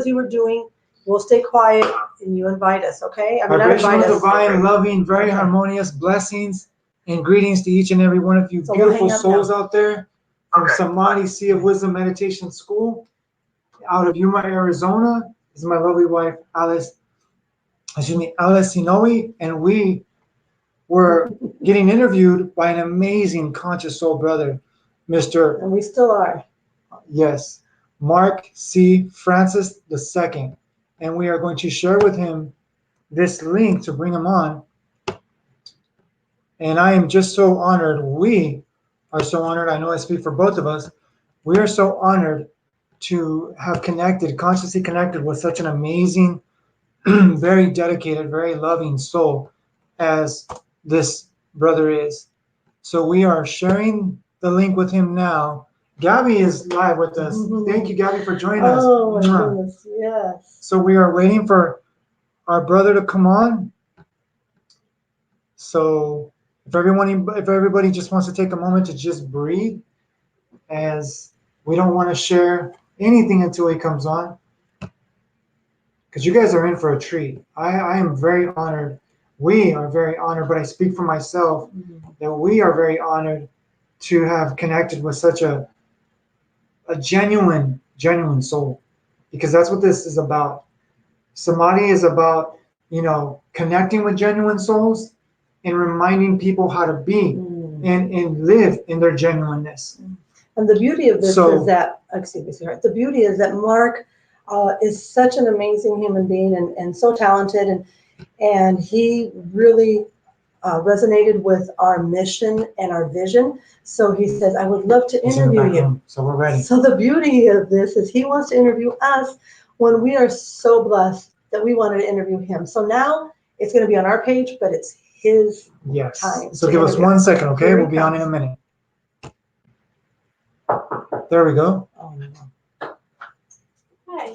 as you were doing. We'll stay quiet and you invite us, okay? I mean, not invite Vibrational, us. divine, loving, very harmonious blessings and greetings to each and every one of you So we'll beautiful hang up souls now. out there from Samadhi Sea of Wisdom Meditation School out of Yuma, Arizona. This is my lovely wife, Alice Sinohui, and we were getting interviewed by an amazing conscious soul brother, Mr. And we still are. Yes, Mark C. Francis II. And we are going to share with him this link to bring him on. And I am just so honored. We are so honored. I know I speak for both of us. We are so honored to have connected, consciously connected with such an amazing, very dedicated, very loving soul as this brother is. So we are sharing the link with him now. Gabby is live with us. Thank you, Gabby, for joining us. Oh, my goodness, yes. So we are waiting for our brother to come on. So if everybody just wants to take a moment to just breathe, as we don't want to share anything until he comes on, because you guys are in for a treat. I am very honored. We are very honored, but I speak for myself that we are very honored to have connected with such a genuine soul, because that's what this is about. Samadhi is about, connecting with genuine souls and reminding people how to be and live in their genuineness. And the beauty of this is that, excuse me, sweetheart, the beauty is that Mark is such an amazing human being and so talented, and he really resonated with our mission and our vision. So he says, I would love to interview you. So we're ready. So the beauty of this is he wants to interview us when we are so blessed that we wanted to interview him. So now it's going to be on our page, but it's his time. So give us 1 second, okay? We'll be on in a minute. There we go. Oh, no.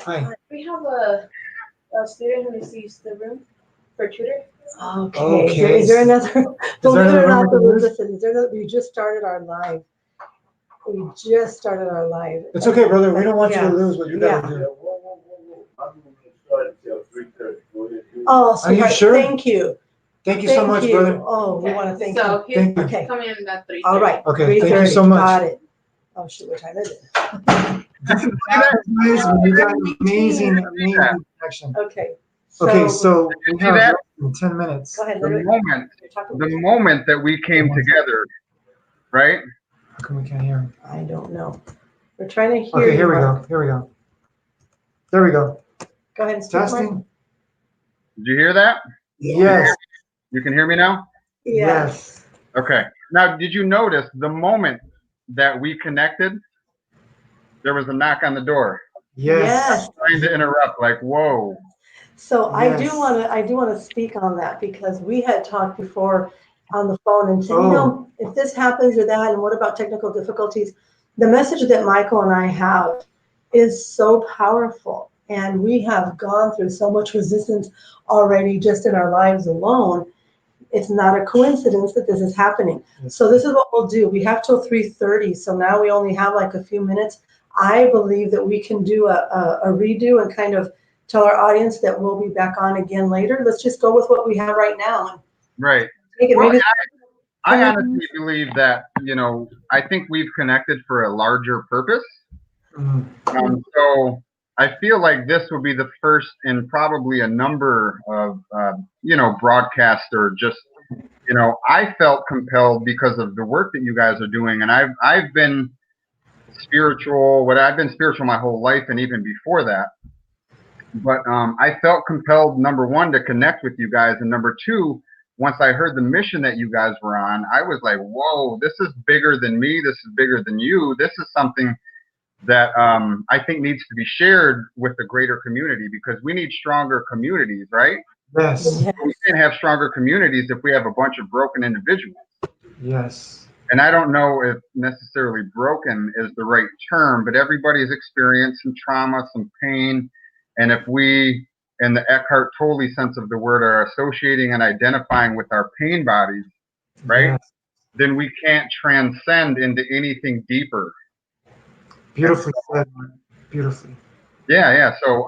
Hi. We have a student who receives the room for tutor. Okay. Is there another? Believe it or not, listen, we just started our live. It's okay, brother. We don't want you to lose what you got to do. Oh, sweetheart, are you sure? Thank you. Thank you so much, brother. Oh, we want to thank you. So he's Okay. coming in at 3:30. All right. Okay, thank you so much. Got it. Oh, shoot, what time is it? You got an amazing connection. Okay. So we have less than 10 minutes. Go ahead. The moment that we came together, right? How come we can't hear him? I don't know. We're trying to hear Okay, you. here we go. There we go. Go ahead and speak, Testing. Mark. Did you hear that? Yes. You can hear me now? Yes. Okay. Now, did you notice the moment that we connected, there was a knock on the door? Yes. Trying to interrupt, like, whoa. So I do want to speak on that, because we had talked before on the phone and said, if this happens or that, and what about technical difficulties? The message that Michael and I have is so powerful, and we have gone through so much resistance already just in our lives alone. It's not a coincidence that this is happening. So this is what we'll do. We have till 3:30, so now we only have like a few minutes. I believe that we can do a redo and kind of tell our audience that we'll be back on again later. Let's just go with what we have right now. Right. I honestly believe that, I think we've connected for a larger purpose. So I feel like this will be the first in probably a number of, broadcasts, or just, I felt compelled because of the work that you guys are doing. And I've been spiritual, I've been spiritual my whole life and even before that. But I felt compelled, number one, to connect with you guys. And number two, once I heard the mission that you guys were on, I was like, whoa, this is bigger than me. This is bigger than you. This is something that I think needs to be shared with the greater community, because we need stronger communities, right? Yes. We can't have stronger communities if we have a bunch of broken individuals. Yes. And I don't know if necessarily broken is the right term, but everybody's experienced some trauma, some pain. And if we, in the Eckhart Tolle sense of the word, are associating and identifying with our pain bodies, right? Yes. Then we can't transcend into anything deeper. Beautifully said. Beautifully. Yeah. So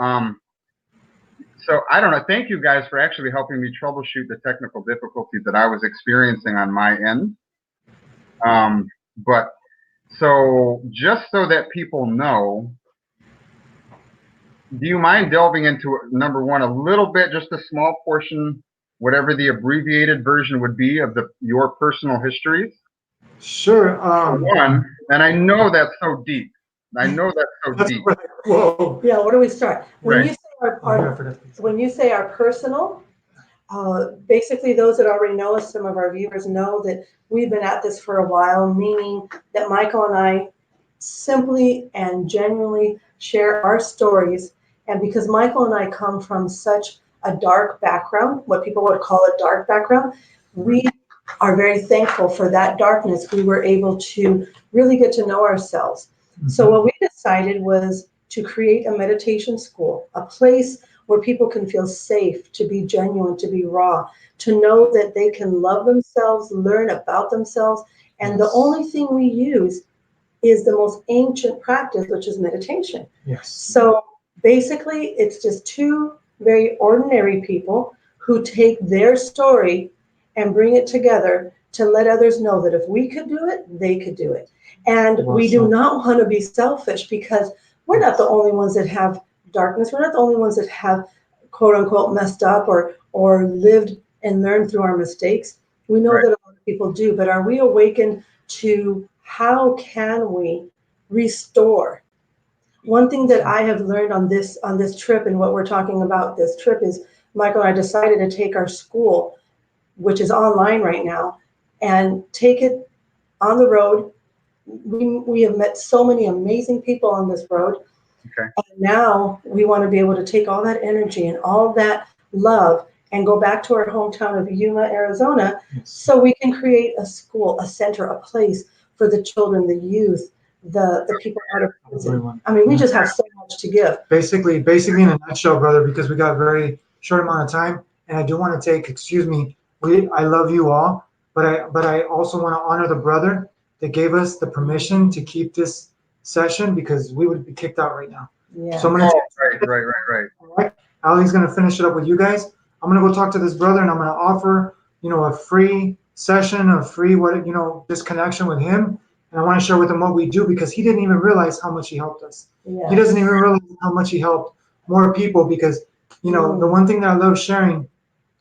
I don't know. Thank you guys for actually helping me troubleshoot the technical difficulties that I was experiencing on my end. But so just so that people know, do you mind delving into number one a little bit, just a small portion, whatever the abbreviated version would be of your personal histories? Sure. One, and I know that's so deep. I know that's so deep. Right. Whoa. Yeah, where do we start? When Right. you say when you say our personal, basically those that already know us, some of our viewers know that we've been at this for a while, meaning that Michael and I simply and genuinely share our stories. And because Michael and I come from such a dark background, what people would call a dark background, we are very thankful for that darkness. We were able to really get to know ourselves. So what we decided was to create a meditation school, a place where people can feel safe, to be genuine, to be raw, to know that they can love themselves, learn about themselves. And the only thing we use is the most ancient practice, which is meditation. Yes. So basically, it's just two very ordinary people who take their story and bring it together to let others know that if we could do it, they could do it. And we do not want to be selfish, because we're not the only ones that have darkness. We're not the only ones that have, quote unquote, messed up or lived and learned through our mistakes. We know that a lot of people do, but are we awakened to how can we restore? One thing that I have learned on this trip, and what we're talking about this trip, is Michael and I decided to take our school, which is online right now, and take it on the road. We have met so many amazing people on this road. Okay. And now we want to be able to take all that energy and all that love and go back to our hometown of Yuma, Arizona, so we can create a school, a center, a place for the children, the youth, the people out of prison. I mean, we just have so much to give. Basically in a nutshell, brother, because we got a very short amount of time, and I do want to take, excuse me, I love you all, but I also want to honor the brother that gave us the permission to keep this session, because we would be kicked out right now. Yeah. So I'm gonna Right. Ali's gonna finish it up with you guys. I'm gonna go talk to this brother, and I'm gonna offer, a free session, a free this connection with him. And I want to share with him what we do, because he didn't even realize how much he helped us. Yeah. He doesn't even realize how much he helped more people, because the one thing that I love sharing,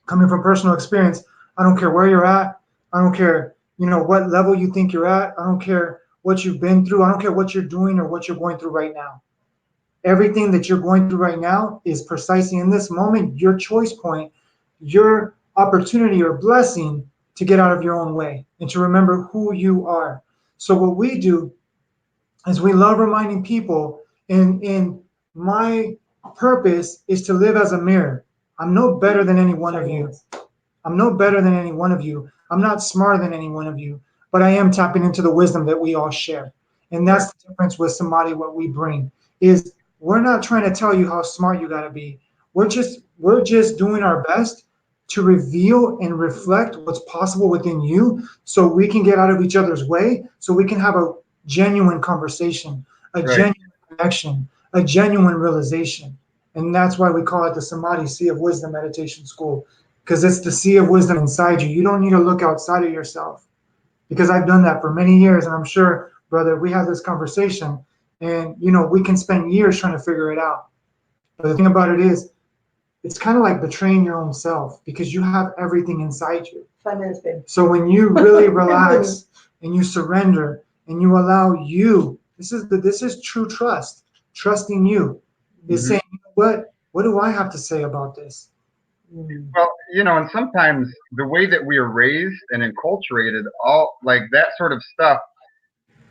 coming from personal experience, I don't care where you're at. I don't care, what level you think you're at. I don't care what you've been through. I don't care what you're doing or what you're going through right now. Everything that you're going through right now is precisely in this moment your choice point, your opportunity or blessing to get out of your own way and to remember who you are. So what we do is we love reminding people, and my purpose is to live as a mirror. I'm no better than any one of you. I'm no better than any one of you. I'm not smarter than any one of you, but I am tapping into the wisdom that we all share. And that's the difference with Samadhi. What we bring is, we're not trying to tell you how smart you got to be. We're just doing our best to reveal and reflect what's possible within you, so we can get out of each other's way, so we can have a genuine conversation, a genuine connection, a genuine realization. And that's why we call it the Samadhi Sea of Wisdom Meditation School, because it's the sea of wisdom inside you. You don't need to look outside of yourself, because I've done that for many years. And I'm sure, brother, we have this conversation, and we can spend years trying to figure it out. But the thing about it is, it's kind of like betraying your own self, because you have everything inside you. 5 minutes, babe. So when you really relax and you surrender and you allow you, this is true trust. Trusting you is saying, what do I have to say about this? Well, and sometimes the way that we are raised and enculturated, all like that sort of stuff,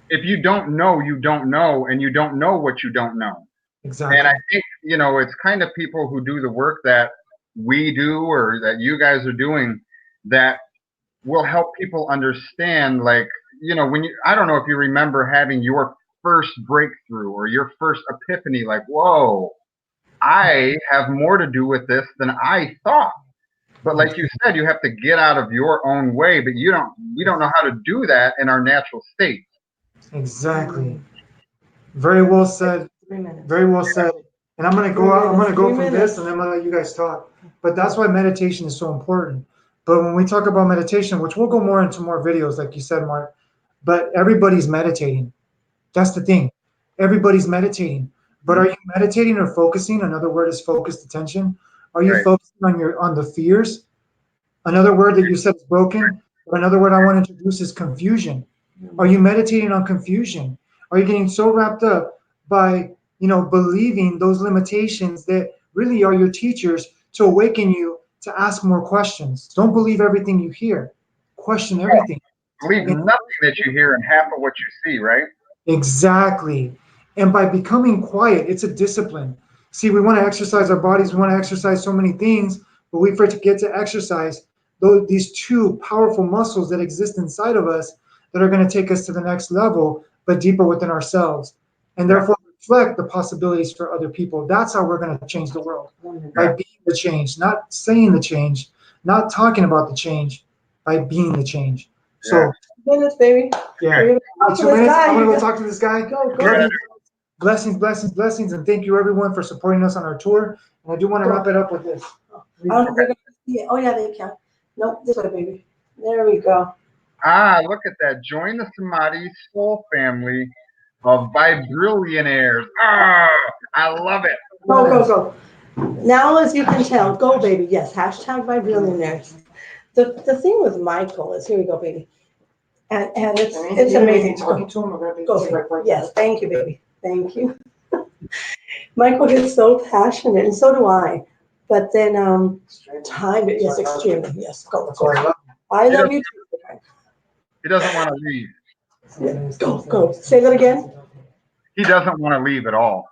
if you don't know, you don't know, and you don't know what you don't know. Exactly. And I think, it's kind of people who do the work that we do or that you guys are doing that will help people understand, like, I don't know if you remember having your first breakthrough or your first epiphany, like, whoa, I have more to do with this than I thought. But like you said, you have to get out of your own way, but we don't know how to do that in our natural state. Exactly. Very well said. 3 minutes. Very well said. And I'm going to go out, I'm going to go 3 from minutes. this and then I'm going to let you guys talk. But that's why meditation is so important. But when we talk about meditation, which we'll go more into more videos, like you said, Mark, but everybody's meditating. That's the thing. Everybody's meditating. But are you meditating or focusing? Another word is focused attention. Are you Right. focusing on the fears? Another word that you said is broken. But another word I want to introduce is confusion. Are you meditating on confusion? Are you getting so wrapped up by, believing those limitations that really are your teachers to awaken you to ask more questions? Don't believe everything you hear. Question everything. Believe nothing that you hear and half of what you see, right? Exactly. And by becoming quiet, it's a discipline. See, we want to exercise our bodies, we want to exercise so many things, but we forget to exercise these two powerful muscles that exist inside of us that are going to take us to the next level, but deeper within ourselves. And therefore reflect the possibilities for other people. That's how we're going to change the world. By being the change, not saying the change, not talking about the change, by being the change. So Minutes, baby. yeah. We're gonna talk to 2 this minutes. guy. I'm gonna go talk to this guy. Go. Love you. Blessings, blessings, blessings, and thank you everyone for supporting us on our tour. And I do want to wrap it up with this. I don't think they're gonna see it. Oh yeah, they can. Nope, this way, baby. There we go. Look at that. Join the Samadhi School family of Vibrillionaires. I love it. Go. Now, as you can tell, go, baby. Yes, hashtag by billionaires. The thing with Michael is, here we go, baby. And it's amazing. Talking to him about Go. Yes, thank you, baby. Thank you. Michael gets so passionate, and so do I. But then time, yes, extremely. Yes, go. I love you too. He doesn't want to leave. Yeah, go. Say that again. He doesn't want to leave at all.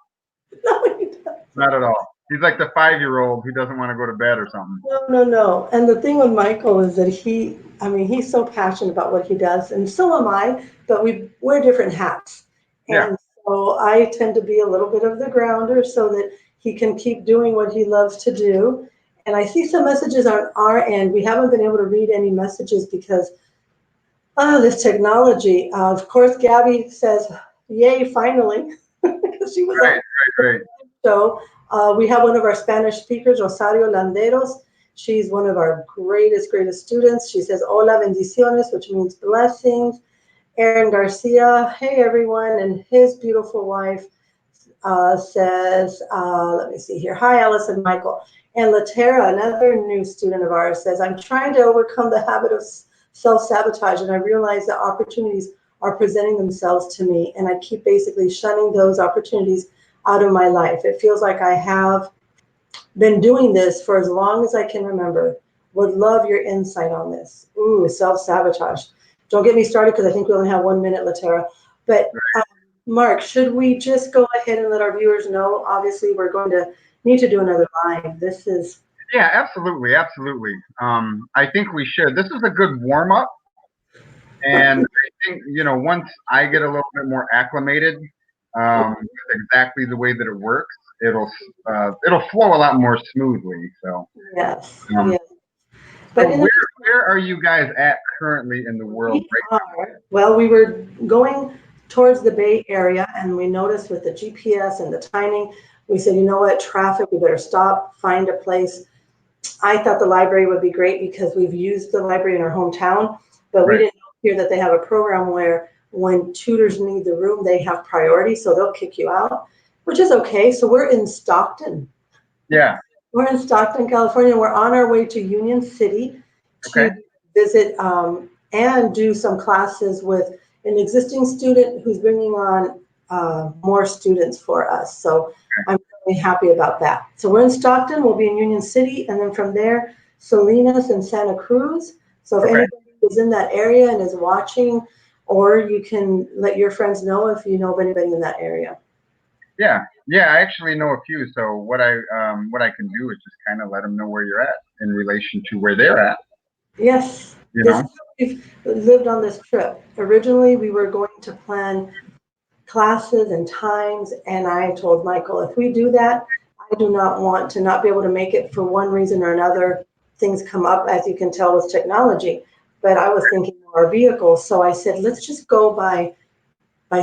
No, he doesn't. Not at all. He's like the 5-year-old who doesn't want to go to bed or something. No. And the thing with Michael is that he's so passionate about what he does, and so am I, but we wear different hats. And so I tend to be a little bit of the grounder so that he can keep doing what he loves to do. And I see some messages on our end. We haven't been able to read any messages because this technology. Of course, Gabby says, yay, finally, because she was on. Right. So we have one of our Spanish speakers, Rosario Landeros. She's one of our greatest students. She says, hola, bendiciones, which means blessings. Aaron Garcia, hey, everyone. And his beautiful wife says, let me see here. Hi, Alice and Michael. And Latera, another new student of ours, says, I'm trying to overcome the habit of self-sabotage, and I realize that opportunities are presenting themselves to me, and I keep basically shunning those opportunities out of my life. It feels like I have been doing this for as long as I can remember. Would love your insight on this. Ooh, self-sabotage. Don't get me started because I think we only have 1 minute, Latera. But Mark, should we just go ahead and let our viewers know? Obviously, we're going to need to do another live. This is... Yeah, absolutely. I think we should. This is a good warm-up. And I think, once I get a little bit more acclimated with exactly the way that it works, it'll flow a lot more smoothly. So yes. But where are you guys at currently in the world right now? Well, we were going towards the Bay Area, and we noticed with the GPS and the timing, we said, you know what, traffic, we better stop, find a place. I thought the library would be great because we've used the library in our hometown, but we didn't hear that they have a program where when tutors need the room, they have priority, so they'll kick you out, which is okay. So we're in Stockton. Yeah. We're in Stockton, California. We're on our way to Union City to visit and do some classes with an existing student who's bringing on more students for us. So I'm really happy about that. So we're in Stockton. We'll be in Union City, and then from there, Salinas and Santa Cruz. So if anybody is in that area and is watching, or you can let your friends know if you know of anybody in that area. Yeah, I actually know a few. So what I can do is just kind of let them know where you're at in relation to where they're at. Yes, we've lived on this trip. Originally, we were going to plan classes and times, and I told Michael, if we do that, I do not want to not be able to make it for one reason or another. Things come up, as you can tell, with technology. But I was thinking our vehicles, so I said, let's just go by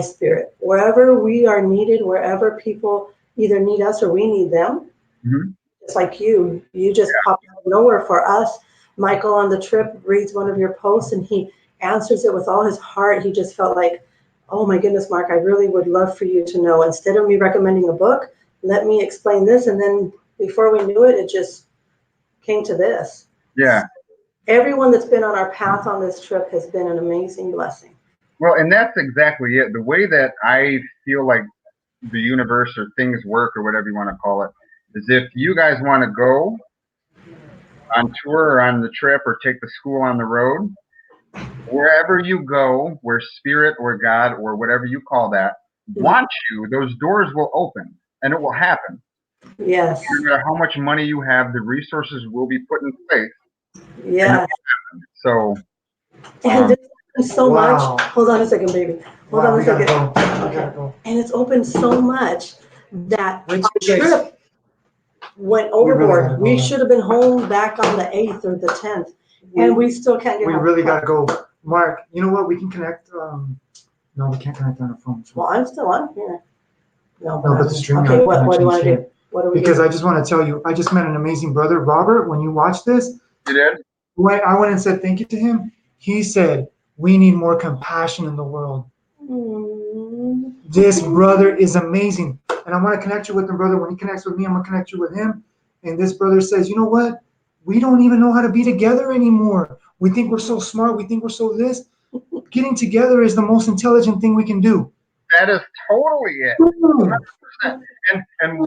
spirit. Wherever we are needed, wherever people either need us or we need them. Mhm. Just like you just popped out of nowhere for us. Michael on the trip reads one of your posts and he answers it with all his heart. He just felt like, oh my goodness, Mark, I really would love for you to know. Instead of me recommending a book, let me explain this. And then before we knew it, it just came to this. Yeah. Everyone that's been on our path on this trip has been an amazing blessing. Well, and that's exactly it. The way that I feel like the universe or things work or whatever you want to call it is if you guys want to go on tour or on the trip or take the school on the road, wherever you go, where spirit or God or whatever you call that wants you, those doors will open and it will happen. Yes. No matter how much money you have, the resources will be put in place. Yes. So, and it's opened so much. Hold on a second, baby. Hold on a second. Go. And it's opened so much that Wait, our guys. trip went overboard. We should have been home back on the 8th or the 10th, and we still can't get We home. really gotta go. Mark, you know what? We can connect. No, we can't connect on our phone. Well, I'm still on here. No, but the stream. Okay, what do you want to do? What do we Because do? I just want to tell you, I just met an amazing brother, Robert. When you watch this, you did? when I went and said thank you to him, he said, we need more compassion in the world. This brother is amazing. And I want to connect you with him, brother. When he connects with me, I'm going to connect you with him. And this brother says, you know what? We don't even know how to be together anymore. We think we're so smart. We think we're so this. Getting together is the most intelligent thing we can do. That is totally it. 100%. And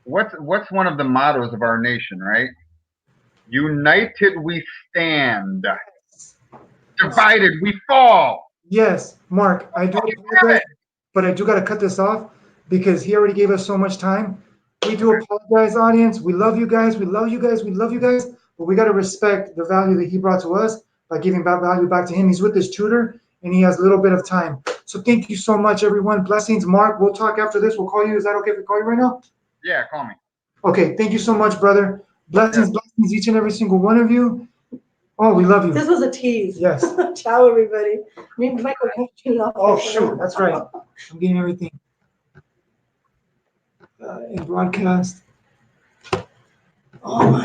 what's one of the mottos of our nation, right? United we stand. Divided we fall. Yes, Mark, I do apologize, but I do got to cut this off because he already gave us so much time. We do apologize, audience. We love you guys. We love you guys. We love you guys. But we got to respect the value that he brought to us by giving back value back to him. He's with his tutor and he has a little bit of time. So thank you so much, everyone. Blessings, Mark. We'll talk after this. We'll call you. Is that okay if we call you right now? Yeah, call me. Okay. Thank you so much, brother. Blessings, blessings, each and every single one of you. Oh, we love you. This was a tease. Yes. Ciao, everybody. Me and Michael can't turn it off. Oh, shoot. That's right. I'm getting everything in broadcast. Oh, my.